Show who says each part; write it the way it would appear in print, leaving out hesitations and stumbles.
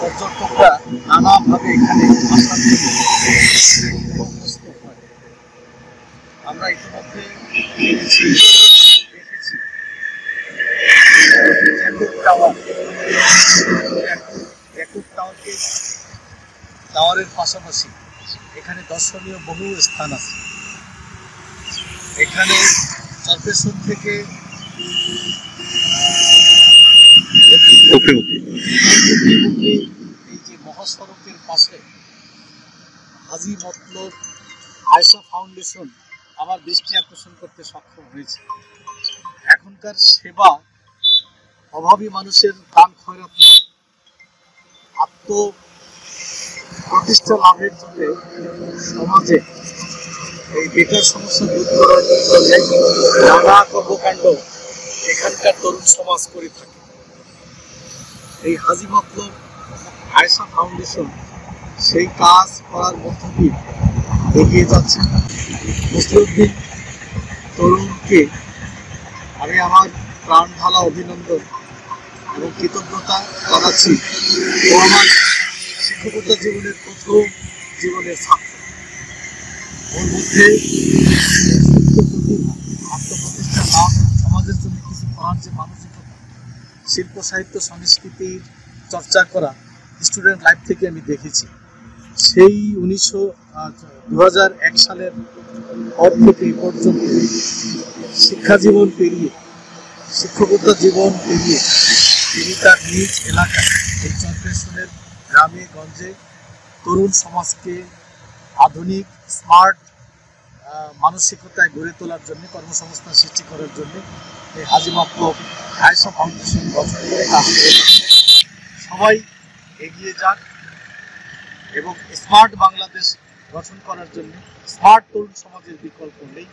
Speaker 1: পর্যটকরা নানাভাবে এখানে আসার জন্য প্রস্তুত হয়। আমরা ইতিমধ্যে দেখেছি টাওয়ারের পাশাপাশি এখানে দর্শনীয় বহু স্থান আছে। এখানে চরপেশ্বর থেকে এই যে মহাসড়কের পাশে হাজী মতলব আয়েশা ফাউন্ডেশন আমার দৃষ্টি আকর্ষণ করতে সক্ষম হয়েছে। এখনকার সেবা অভাবী মানুষের দান খয়রাত নয়, আত্ম প্রতিষ্ঠা লাভের জন্য সমাজে এই বেকার সমস্যা দূর করার জন্য নানা কর্মকাণ্ড এখানকার তরুণ সমাজ করে থাকে। এই হাজী মতলব আয়েশা ফাউন্ডেশন সেই কাজ করার মধ্য দিয়ে এগিয়ে যাচ্ছে। মুসলিউদ্দিন তরুণকে আমি আমার প্রাণ ঢালা অভিনন্দন এবং কৃতজ্ঞতা জানাচ্ছি। ও আমার শিক্ষকতা জীবনের প্রথম জীবনের ছাত্র। ওর মধ্যে আত্মপ্রতিষ্ঠা লাভ, সমাজের জন্য কিছু করার যে মানসিকতা, শিল্প সাহিত্য সংস্কৃতির চর্চা করা স্টুডেন্ট লাইফ থেকে আমি দেখেছি। সেই 2001 সালের পর থেকে এই পর্যন্ত শিক্ষা জীবন পেরিয়ে, শিক্ষকতা জীবন পেরিয়ে তিনি তার নিজ এলাকায় এই চরপেশ্বরের গ্রামে গঞ্জে তরুণ সমাজকে আধুনিক স্মার্ট মানসিকতায় গড়ে তোলার জন্য, কর্মসংস্থান সৃষ্টি করার জন্য এই হাজী মতলব আয়েশা ফাউন্ডেশন গঠন করে কাজ করে যাচ্ছে। সবাই এগিয়ে যাক এবং স্মার্ট বাংলাদেশ গঠন করার জন্য স্মার্ট তরুণ সমাজের বিকল্প নেই।